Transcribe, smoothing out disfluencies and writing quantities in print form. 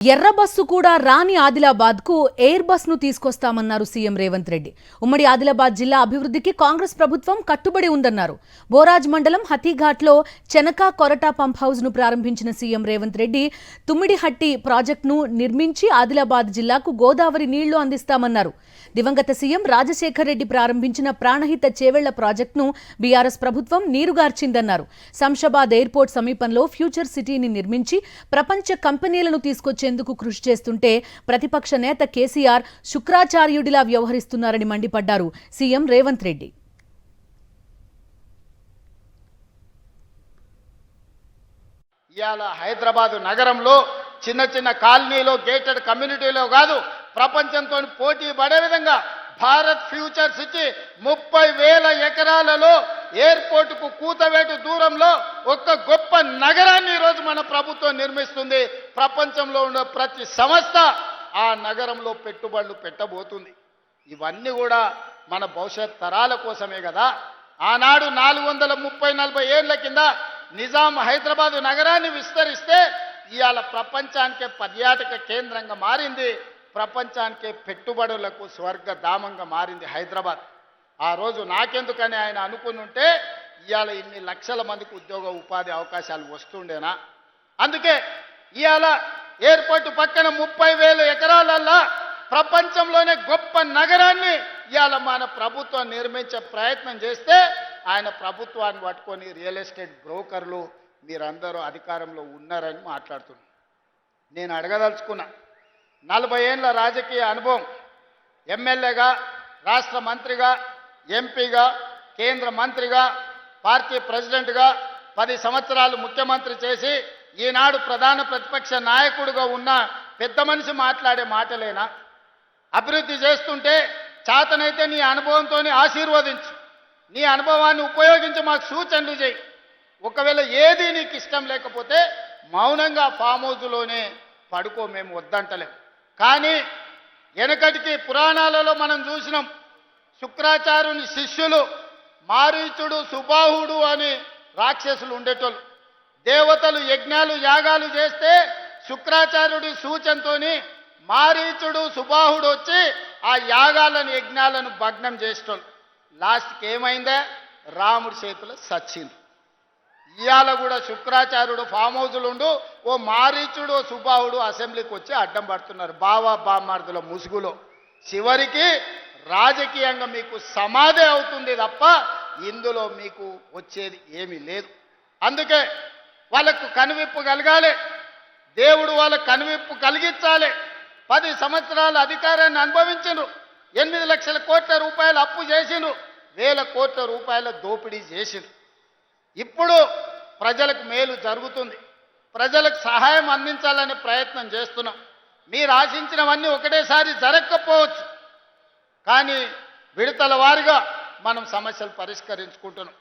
ఎర్ర బస్సు కూడా రాని ఆదిలాబాద్కు ఎయిర్ బస్ను తీసుకొస్తామన్నారు సీఎం రేవంత్ రెడ్డి. ఉమ్మడి ఆదిలాబాద్ జిల్లా అభివృద్ధికి కాంగ్రెస్ ప్రభుత్వం కట్టుబడి ఉందన్నారు. బోరాజ్ మండలం హతీఘాట్లో చెనకా కొరటా పంప్ హౌస్ను ప్రారంభించిన సీఎం రేవంత్ రెడ్డి తుమ్మిడిహట్టి ప్రాజెక్టును నిర్మించి ఆదిలాబాద్ జిల్లాకు గోదావరి నీళ్లు అందిస్తామన్నారు. దివంగత సీఎం రాజశేఖర్ రెడ్డి ప్రారంభించిన ప్రాణహిత చేవెళ్ల ప్రాజెక్టును బీఆర్ఎస్ ప్రభుత్వం నీరుగార్చిందన్నారు. శంషాబాద్ ఎయిర్పోర్ట్ సమీపంలో ఫ్యూచర్ సిటీని నిర్మించి ప్రపంచ కంపెనీలను తీసుకొచ్చే ఎందుకు కృషి చేస్తుంటే ప్రతిపక్ష నేత కేసీఆర్ శుక్రాచార్యుడిలా వ్యవహరిస్తున్నారని మండిపడ్డారు సీఎం రేవంత్ రెడ్డి. ఇయాల హైదరాబాద్ నగరంలో చిన్న చిన్న కాలనీలో గేటెడ్ కమ్యూనిటీలో కాదు ప్రపంచంతో పోటీ పడే విధంగా భారత్ ఫ్యూచర్ సిటీ 30,000 ఎకరాలలో ఎయిర్పోర్ట్ కు కూతవేటు దూరంలో ఒక గొప్ప నగరాన్ని ఈరోజు మన ప్రభుత్వం నిర్మిస్తుంది. ప్రపంచంలో ఉన్న ప్రతి సంస్థ ఆ నగరంలో పెట్టుబడులు పెట్టబోతుంది. ఇవన్నీ కూడా మన భవిష్యత్ తరాల కోసమే కదా. ఆనాడు 430-40 ఏళ్ల కింద నిజాం హైదరాబాద్ నగరాన్ని విస్తరిస్తే ఇవాళ ప్రపంచానికే పర్యాటక కేంద్రంగా మారింది. ప్రపంచానికే పెట్టుబడులకు స్వర్గధామంగా మారింది హైదరాబాద్. ఆ రోజు నాకెందుకని ఆయన అనుకుని ఉంటే ఇవాళ ఇన్ని లక్షల మందికి ఉద్యోగ ఉపాధి అవకాశాలు వస్తుండేనా? అందుకే ఇవాళ ఎయిర్పోర్ట్ పక్కన 30,000 ఎకరాలల్లా ప్రపంచంలోనే గొప్ప నగరాన్ని ఇవాళ మన ప్రభుత్వం నిర్మించే ప్రయత్నం చేస్తే ఆయన ప్రభుత్వాన్ని పట్టుకొని రియల్ ఎస్టేట్ బ్రోకర్లు మీరందరూ అధికారంలో ఉన్నారని మాట్లాడుతున్నారు. నేను అడగదలుచుకున్నా, 40 ఏళ్ల రాజకీయ అనుభవం, ఎమ్మెల్యేగా, రాష్ట్ర మంత్రిగా, ఎంపీగా, కేంద్ర మంత్రిగా, పార్టీ ప్రెసిడెంట్గా 10 సంవత్సరాలు ముఖ్యమంత్రి చేసి ఈనాడు ప్రధాన ప్రతిపక్ష నాయకుడిగా ఉన్న పెద్ద మనిషి మాట్లాడే మాటలేనా? అభివృద్ధి చేస్తుంటే చేతనైతే నీ అనుభవంతోనే ఆశీర్వదించు, నీ అనుభవాన్ని ఉపయోగించి మాకు సూచనలు చేయి. ఒకవేళ ఏది నీకు ఇష్టం లేకపోతే మౌనంగా ఫామ్ హౌస్లోనే పడుకో, మేము వద్దంటలేం. కానీ వెనకటికి పురాణాలలో మనం చూసినాం, శుక్రాచార్యుని శిష్యులు మారీచుడు, సుబాహుడు అని రాక్షసులు ఉండేటోళ్ళు. దేవతలు యజ్ఞాలు యాగాలు చేస్తే శుక్రాచార్యుడి సూచనతోని మారీచుడు, సుబాహుడు వచ్చి ఆ యాగాలను యజ్ఞాలను భగ్నం చేసేటోళ్ళు. లాస్ట్కి ఏమైందే? రాముడి చేతిలో సచ్చింది. ఇవాళ కూడా శుక్రాచార్యుడు ఫామ్ హౌస్లు ఉండు, ఓ మారీచుడు, ఓ సుబాహుడు అసెంబ్లీకి వచ్చి అడ్డం పడుతున్నారు బావా బామ్మార్దుల ముసుగులో. చివరికి రాజకీయంగా మీకు సమాధి అవుతుంది తప్ప ఇందులో మీకు వచ్చేది ఏమీ లేదు. అందుకే వాళ్ళకు కనువిప్పు కలగాలి, దేవుడు వాళ్ళకు కనువిప్పు కలిగించాలి. 10 సంవత్సరాల అధికారాన్ని అనుభవించను, 8 లక్షల కోట్ల రూపాయలు అప్పు చేసిండ్రు, 1,000 కోట్ల రూపాయల దోపిడీ చేసిండ్రు. ఇప్పుడు ప్రజలకు మేలు జరుగుతుంది, ప్రజలకు సహాయం అందించాలనే ప్రయత్నం చేస్తున్నాం. మీరు ఆశించినవన్నీ ఒకటేసారి జరగకపోవచ్చు, కానీ విడతల వారీగా మనం సమస్యలు పరిష్కరించుకుంటున్నాం.